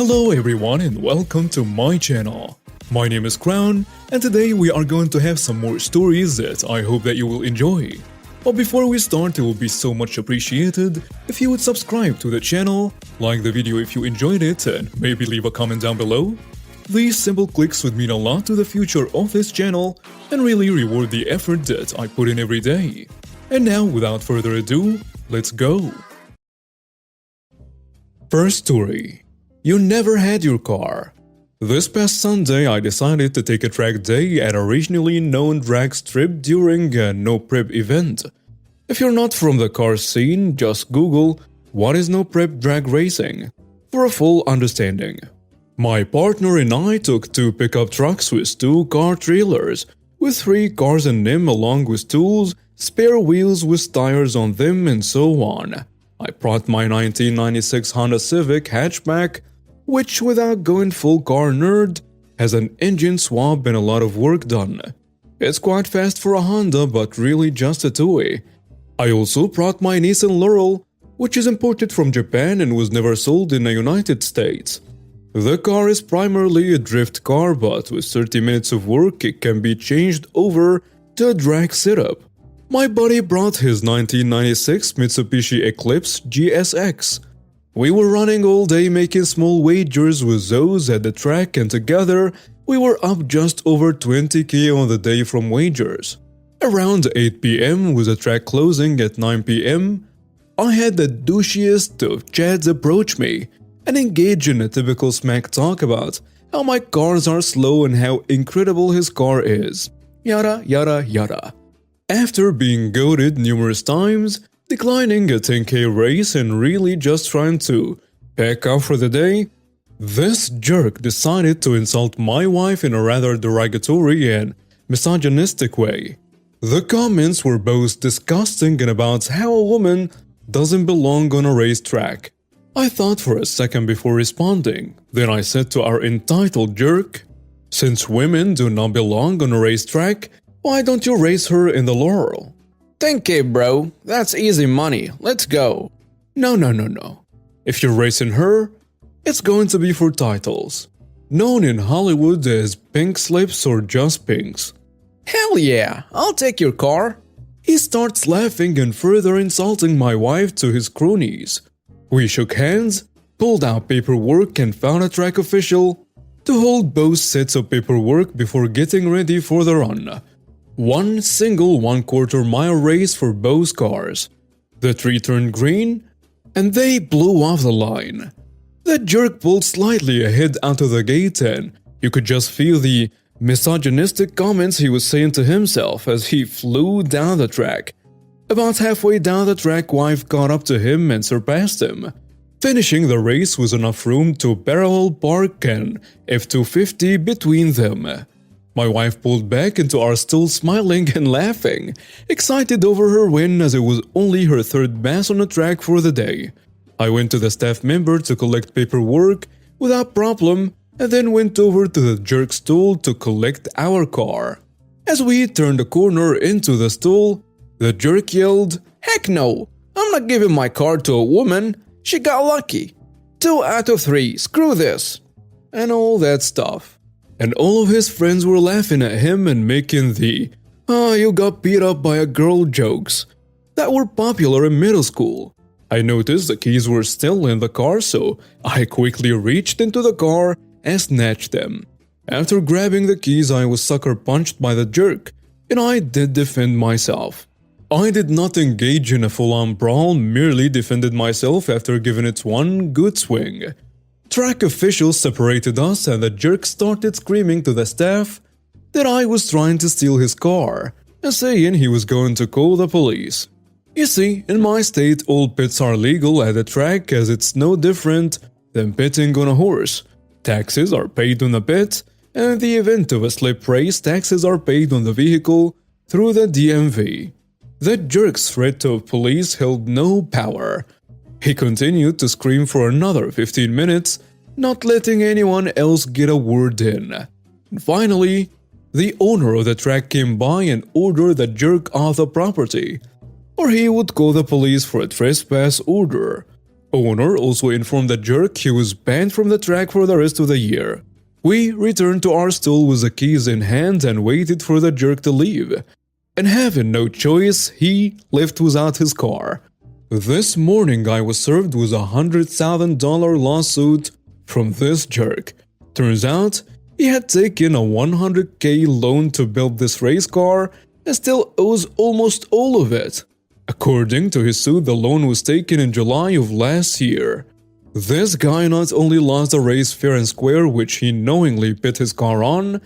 Hello everyone and welcome to my channel. My name is Crown and today we are going to have some more stories that I hope that you will enjoy. But before we start, it would be so much appreciated if you would subscribe to the channel, like the video if you enjoyed it, and maybe leave a comment down below. These simple clicks would mean a lot to the future of this channel and really reward the effort that I put in every day. And now, without further ado, let's go! First story. You never had your car. This past Sunday, I decided to take a track day at a regionally known drag strip during a no prep event. If you're not from the car scene, just Google what is no prep drag racing for a full understanding. My partner and I took 2 pickup trucks with 2 car trailers, with 3 cars in them along with tools, spare wheels with tires on them and so on. I brought my 1996 Honda Civic hatchback, which, without going full car nerd, has an engine swap and a lot of work done. It's quite fast for a Honda, but really just a toy. I also brought my Nissan Laurel, which is imported from Japan and was never sold in the United States. The car is primarily a drift car, but with 30 minutes of work it can be changed over to a drag setup. My buddy brought his 1996 Mitsubishi Eclipse GSX. We were running all day making small wagers with those at the track, and together we were up just over 20k on the day from wagers. Around 8 PM, with the track closing at 9 PM, I had the douchiest of chads approach me and engage in a typical smack talk about how my cars are slow and how incredible his car is. Yada yada yada. After being goaded numerous times, declining a 10k race and really just trying to pack up for the day, this jerk decided to insult my wife in a rather derogatory and misogynistic way. The comments were both disgusting and about how a woman doesn't belong on a racetrack. I thought for a second before responding. Then I said to our entitled jerk, "Since women do not belong on a racetrack, why don't you race her in the Laurel?" "10k, bro. That's easy money. Let's go." No. If you're racing her, it's going to be for titles. Known in Hollywood as pink slips or just pinks. "Hell yeah, I'll take your car." He starts laughing and further insulting my wife to his cronies. We shook hands, pulled out paperwork and found a track official to hold both sets of paperwork before getting ready for the run. One single 1/4 mile race for both cars. The tree turned green, and they blew off the line. The jerk pulled slightly ahead out of the gate, and you could just feel the misogynistic comments he was saying to himself as he flew down the track. About halfway down the track, wife caught up to him and surpassed him, finishing the race with enough room to parallel park an F-250 between them. My wife pulled back into our still smiling and laughing, excited over her win as it was only her 3rd pass on the track for the day. I went to the staff member to collect paperwork without problem and then went over to the jerk's stall to collect our car. As we turned the corner into the stall, the jerk yelled, "Heck no, I'm not giving my car to a woman. She got lucky. 2 out of 3, screw this." And all that stuff. And all of his friends were laughing at him and making the "you got beat up by a girl" jokes that were popular in middle school. I noticed the keys were still in the car, so I quickly reached into the car and snatched them. After grabbing the keys, I was sucker punched by the jerk, and I did defend myself. I did not engage in a full-on brawl, merely defended myself after giving it one good swing. Track officials separated us and the jerk started screaming to the staff that I was trying to steal his car and saying he was going to call the police. You see, in my state all pits are legal at the track, as it's no different than pitting on a horse. Taxes are paid on the pit, and in the event of a slip race, taxes are paid on the vehicle through the DMV. The jerk's threat of police held no power. He continued to scream for another 15 minutes, not letting anyone else get a word in. And finally, the owner of the track came by and ordered the jerk off the property, or he would call the police for a trespass order. Owner also informed the jerk he was banned from the track for the rest of the year. We returned to our stall with the keys in hand and waited for the jerk to leave. And having no choice, he left without his car. This morning I was served with a $100,000 lawsuit from this jerk. Turns out, he had taken a $100K loan to build this race car and still owes almost all of it. According to his suit, the loan was taken in July of last year. This guy not only lost the race fair and square, which he knowingly bet his car on,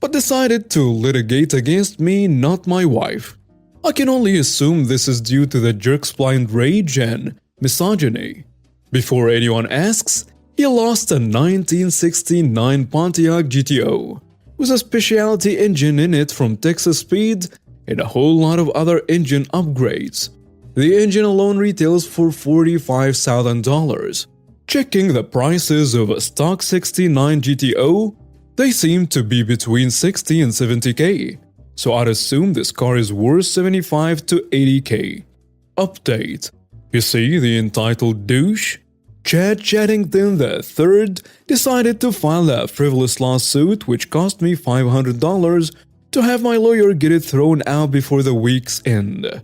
but decided to litigate against me, not my wife. I can only assume this is due to the jerk's blind rage and misogyny. Before anyone asks, he lost a 1969 Pontiac GTO with a specialty engine in it from Texas Speed and a whole lot of other engine upgrades. The engine alone retails for $45,000. Checking the prices of a stock 69 GTO, they seem to be between $60 and $70K, so I'd assume this car is worth $75 to $80K. Update. You see, the entitled douche? Chad Chaddington III decided to file a frivolous lawsuit which cost me $500 to have my lawyer get it thrown out before the week's end.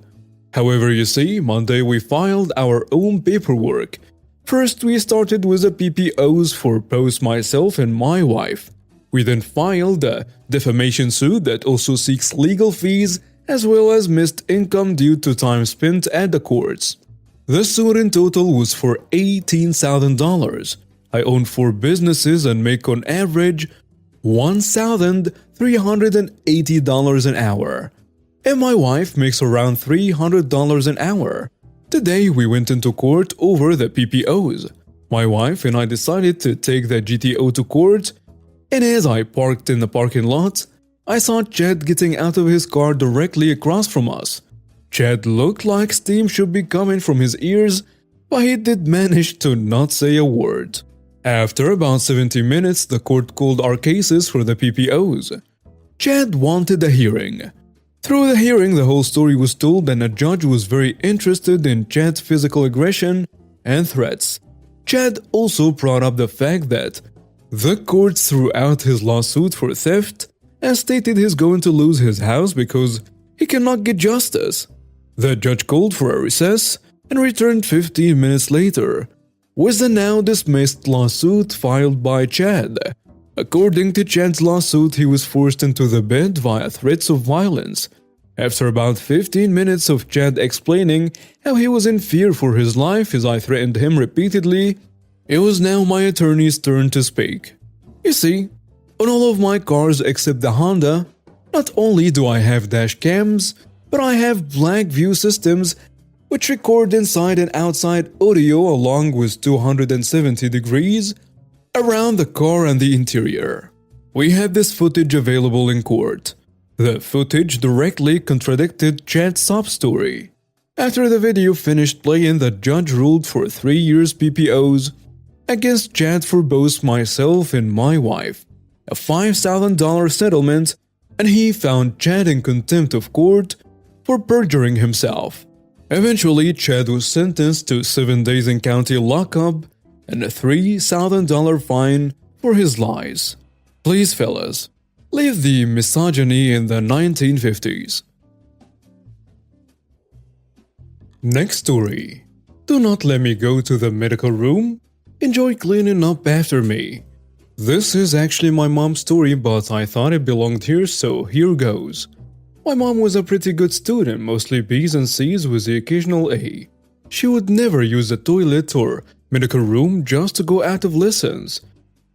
However, you see, Monday we filed our own paperwork. First, we started with the PPOs for both myself and my wife. We then filed a defamation suit that also seeks legal fees as well as missed income due to time spent at the courts. The suit in total was for $18,000. I own 4 businesses and make on average $1,380 an hour. And my wife makes around $300 an hour. Today we went into court over the PPOs. My wife and I decided to take the GTO to court, and as I parked in the parking lot, I saw Chad getting out of his car directly across from us. Chad looked like steam should be coming from his ears, but he did manage to not say a word. After about 70 minutes, the court called our cases for the PPOs. Chad wanted a hearing. Through the hearing, the whole story was told and a judge was very interested in Chad's physical aggression and threats. Chad also brought up the fact that the court threw out his lawsuit for theft and stated he's going to lose his house because he cannot get justice. The judge called for a recess and returned 15 minutes later with the now dismissed lawsuit filed by Chad. According to Chad's lawsuit, he was forced into the bed via threats of violence. After about 15 minutes of Chad explaining how he was in fear for his life as I threatened him repeatedly, it was now my attorney's turn to speak. You see, on all of my cars except the Honda, not only do I have dash cams, but I have black view systems which record inside and outside audio along with 270 degrees around the car and the interior. We had this footage available in court. The footage directly contradicted Chad's sob story. After the video finished playing, the judge ruled for 3 years PPOs against Chad for both myself and my wife, a $5,000 settlement, and he found Chad in contempt of court for perjuring himself. Eventually, Chad was sentenced to 7 days in county lockup and a $3,000 fine for his lies. Please, fellas, leave the misogyny in the 1950s. Next story. Do not let me go to the medical room. Enjoy cleaning up after me. This is actually my mom's story, but I thought it belonged here, so here goes. My mom was a pretty good student, mostly B's and C's with the occasional A. She would never use the toilet or medical room just to go out of lessons.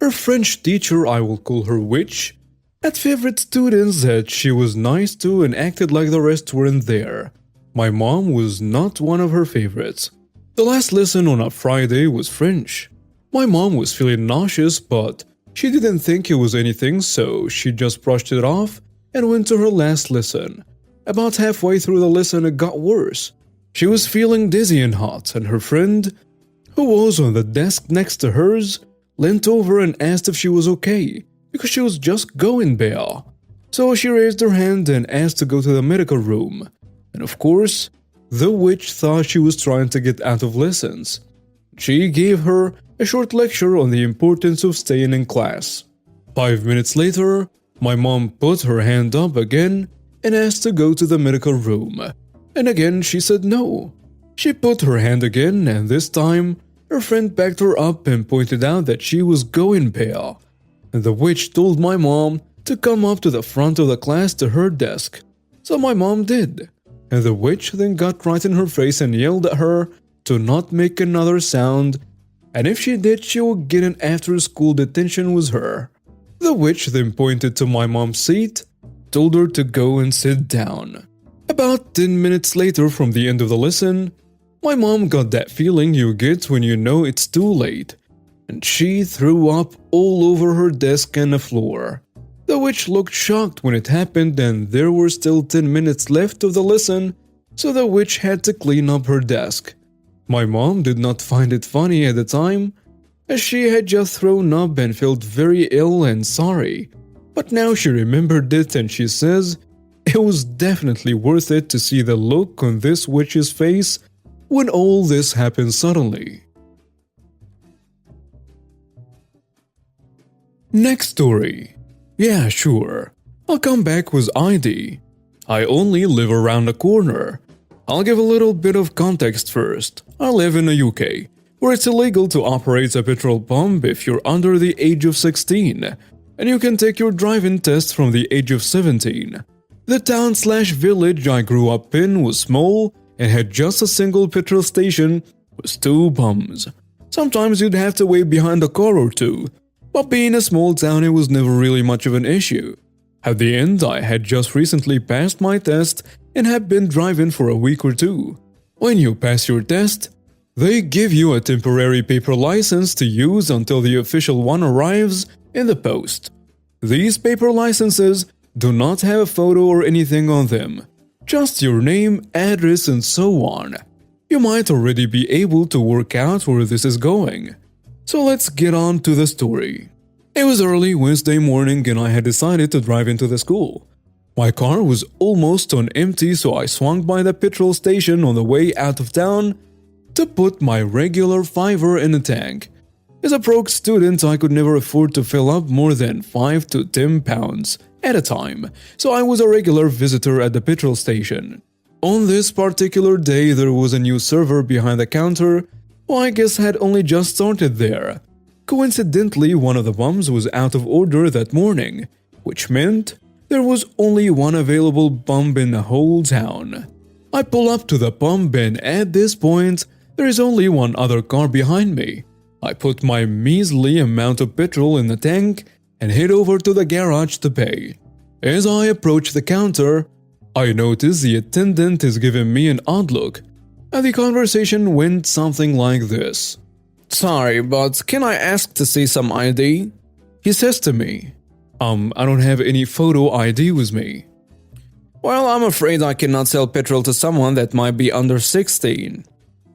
Her French teacher, I will call her Witch, had favorite students that she was nice to and acted like the rest weren't there. My mom was not one of her favorites. The last lesson on a Friday was French. My mom was feeling nauseous, but she didn't think it was anything, so she just brushed it off and went to her last lesson. About halfway through the lesson, it got worse. She was feeling dizzy and hot, and her friend, who was on the desk next to hers, leant over and asked if she was okay, because she was just going bare. So she raised her hand and asked to go to the medical room. And of course, the witch thought she was trying to get out of lessons. She gave her a short lecture on the importance of staying in class. 5 minutes later, my mom put her hand up again and asked to go to the medical room. And again she said no. She put her hand again, and this time her friend backed her up and pointed out that she was going pale. And the witch told my mom to come up to the front of the class to her desk. So my mom did. And the witch then got right in her face and yelled at her to not make another sound, and if she did, she would get an after-school detention with her. The witch then pointed to my mom's seat, told her to go and sit down. About 10 minutes later from the end of the lesson, my mom got that feeling you get when you know it's too late, and she threw up all over her desk and the floor. The witch looked shocked when it happened, and there were still 10 minutes left of the lesson, so the witch had to clean up her desk. My mom did not find it funny at the time, as she had just thrown up and felt very ill and sorry. But now she remembered it and she says it was definitely worth it to see the look on this witch's face when all this happened suddenly. Next story. Yeah, sure. I'll come back with ID. I only live around the corner. I'll give a little bit of context first. I live in the UK, where it's illegal to operate a petrol pump if you're under the age of 16, and you can take your driving test from the age of 17. The town/village I grew up in was small and had just a single petrol station with 2 pumps. Sometimes you'd have to wait behind a car or two, but being a small town, it was never really much of an issue. At the end, I had just recently passed my test and had been driving for a week or two. When you pass your test, they give you a temporary paper license to use until the official one arrives in the post. These paper licenses do not have a photo or anything on them, just your name, address, and so on. You might already be able to work out where this is going. So let's get on to the story. It was early Wednesday morning and I had decided to drive into the school. My car was almost on empty, so I swung by the petrol station on the way out of town to put my regular fiver in the tank. As a broke student, I could never afford to fill up more than 5 to 10 pounds at a time, so I was a regular visitor at the petrol station. On this particular day, there was a new server behind the counter who I guess had only just started there. Coincidentally, one of the pumps was out of order that morning, which meant there was only one available pump in the whole town. I pull up to the pump and at this point, there is only one other car behind me. I put my measly amount of petrol in the tank and head over to the garage to pay. As I approach the counter, I notice the attendant is giving me an odd look, and the conversation went something like this. "Sorry, but can I ask to see some ID?" He says to me, I don't have any photo ID with me." "Well, I'm afraid I cannot sell petrol to someone that might be under 16.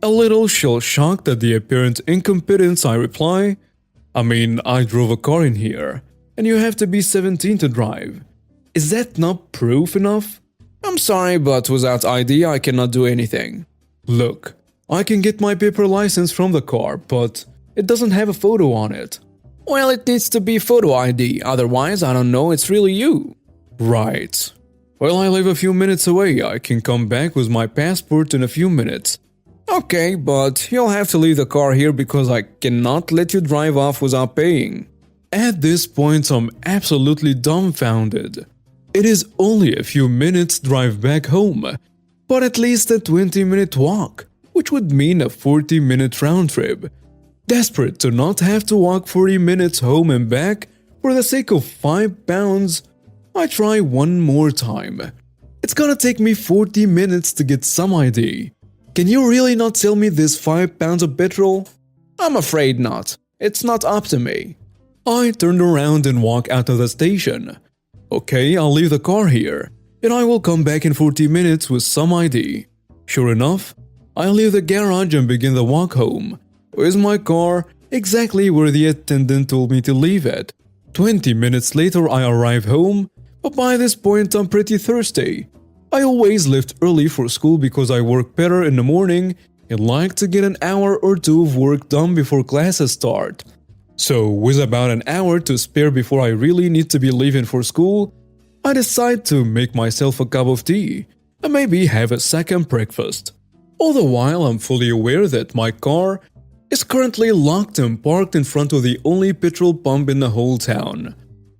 A little shell-shocked at the apparent incompetence, I reply, I drove a car in here, and you have to be 17 to drive. Is that not proof enough?" "I'm sorry, but without ID, I cannot do anything." "Look, I can get my paper license from the car, but it doesn't have a photo on it." "Well, it needs to be photo ID, otherwise I don't know it's really you." "Right. Well, I live a few minutes away. I can come back with my passport in a few minutes." "Okay, but you'll have to leave the car here because I cannot let you drive off without paying." At this point, I'm absolutely dumbfounded. It is only a few minutes drive back home, but at least a 20-minute walk, which would mean a 40-minute round trip. Desperate to not have to walk 40 minutes home and back for the sake of 5 pounds, I try one more time. It's gonna take me 40 minutes to get some ID. Can you really not sell me this 5 pounds of petrol? "I'm afraid not. It's not up to me." I turned around and walk out of the station. Okay, I'll leave the car here, and I will come back in 40 minutes with some ID. Sure enough, I leave the garage and begin the walk home, with my car exactly where the attendant told me to leave it. 20 minutes later I arrive home, but by this point I'm pretty thirsty. I always left early for school because I work better in the morning and like to get an hour or two of work done before classes start. So, with about an hour to spare before I really need to be leaving for school, I decide to make myself a cup of tea and maybe have a second breakfast. All the while, I'm fully aware that my car is currently locked and parked in front of the only petrol pump in the whole town.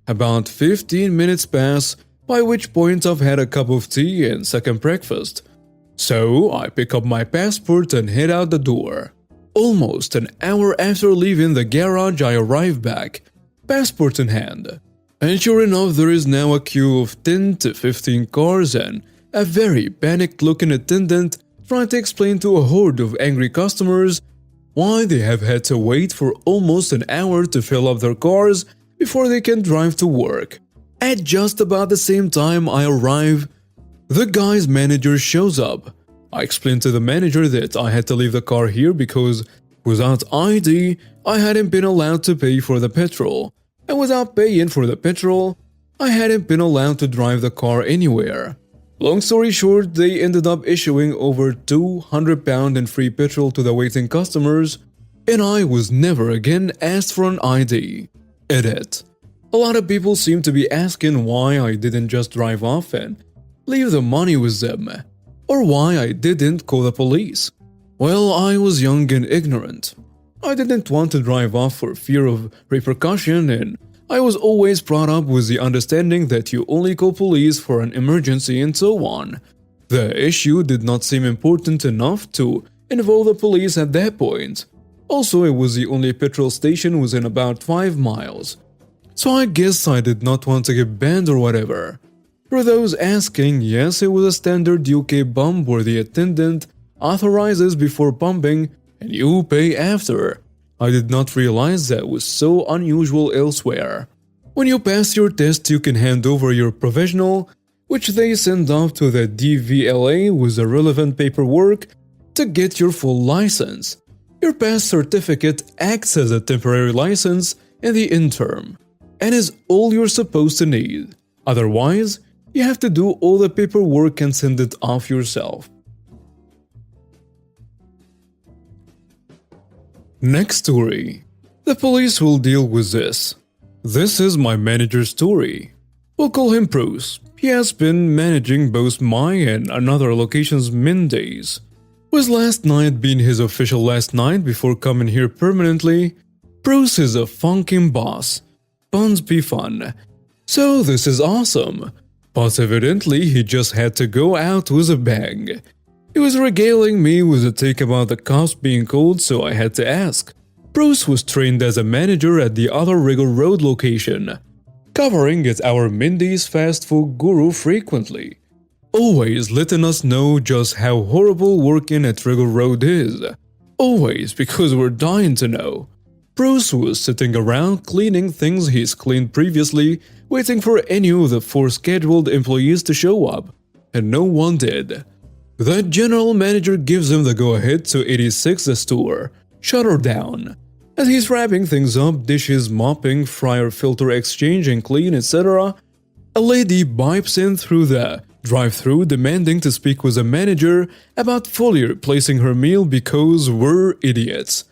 About 15 minutes pass, by which point I've had a cup of tea and second breakfast. So, I pick up my passport and head out the door. Almost an hour after leaving the garage, I arrive back, passport in hand. And sure enough, there is now a queue of 10 to 15 cars and a very panicked-looking attendant trying to explain to a horde of angry customers why they have had to wait for almost an hour to fill up their cars before they can drive to work. At just about the same time I arrive, the guy's manager shows up. I explained to the manager that I had to leave the car here because without ID, I hadn't been allowed to pay for the petrol. And without paying for the petrol, I hadn't been allowed to drive the car anywhere. Long story short, they ended up issuing over £200 in free petrol to the waiting customers, and I was never again asked for an ID. Edit. A lot of people seem to be asking why I didn't just drive off and leave the money with them, or why I didn't call the police. Well, I was young and ignorant. I didn't want to drive off for fear of repercussion, and I was always brought up with the understanding that you only call police for an emergency and so on. The issue did not seem important enough to involve the police at that point. Also, it was the only petrol station within about 5 miles. So I guess I did not want to get banned or whatever. For those asking, yes, it was a standard UK pump where the attendant authorizes before pumping and you pay after. I did not realize that was so unusual elsewhere. When you pass your test, you can hand over your provisional, which they send off to the DVLA with the relevant paperwork to get your full license. Your pass certificate acts as a temporary license in the interim, and is all you're supposed to need. Otherwise, you have to do all the paperwork and send it off yourself. Next story. The police will deal with this. This is my manager's story. We'll call him Bruce. He has been managing both my and another location's Mondays. With last night being his official last night before coming here permanently, Bruce is a funking boss. Puns be fun. So this is awesome. But evidently he just had to go out with a bang. He was regaling me with a take about the cops being called, so I had to ask. Bruce was trained as a manager at the other Wriggle Road location, covering at our Mindy's fast food guru frequently, always letting us know just how horrible working at Wriggle Road is. Always, because we're dying to know. Bruce was sitting around cleaning things he's cleaned previously, waiting for any of the 4 scheduled employees to show up, and no one did. The general manager gives him the go-ahead to 86 the store, shut her down. As he's wrapping things up, dishes, mopping, fryer filter exchange and clean, etc., a lady pipes in through the drive-thru demanding to speak with the manager about fully replacing her meal because we're idiots.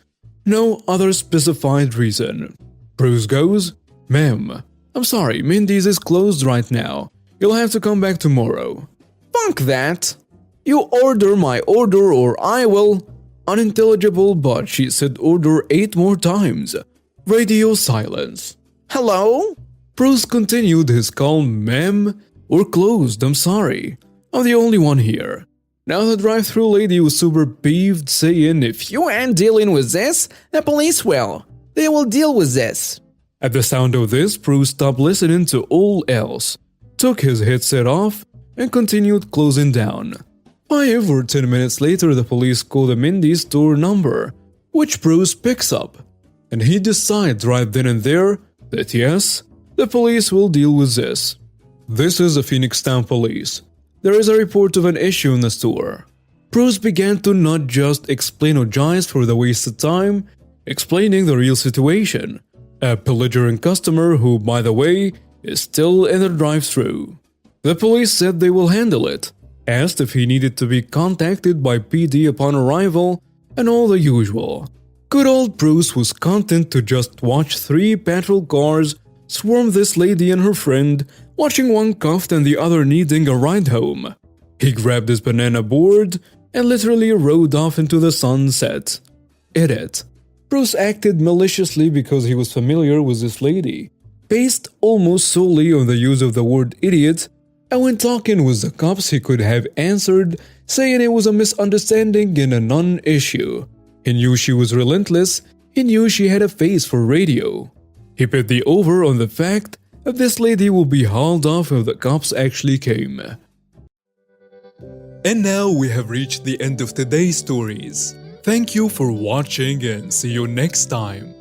No other specified reason. Bruce goes, "Ma'am, I'm sorry, Mindy's is closed right now. You'll have to come back tomorrow." "Funk that. You order my order or I will." Unintelligible, but she said order 8 more times. Radio silence. "Hello?" Bruce continued his calm, "Ma'am, we're closed, I'm sorry. I'm the only one here." Now the drive-thru lady was super peeved, saying, "If you ain't dealing with this, the police will. They will deal with this." At the sound of this, Bruce stopped listening to all else, took his headset off, and continued closing down. 5 or 10 minutes later, the police call the Mindy's store number, which Bruce picks up, and he decides right then and there that yes, the police will deal with this. This is the Phoenix Town Police. There is a report of an issue in the store. Bruce began to not just explain-ogize for the wasted time, explaining the real situation. A belligerent customer who, by the way, is still in the drive-thru. The police said they will handle it, asked if he needed to be contacted by PD upon arrival, and all the usual. Good old Bruce was content to just watch 3 patrol cars swarm this lady and her friend, watching one cuffed and the other needing a ride home. He grabbed his banana board and literally rode off into the sunset. Edit. Bruce acted maliciously because he was familiar with this lady, based almost solely on the use of the word idiot, and when talking with the cops he could have answered saying it was a misunderstanding and a non-issue. He knew she was relentless, he knew she had a face for radio. He bet the over on the fact that this lady will be hauled off if the cops actually came. And now we have reached the end of today's stories. Thank you for watching and see you next time.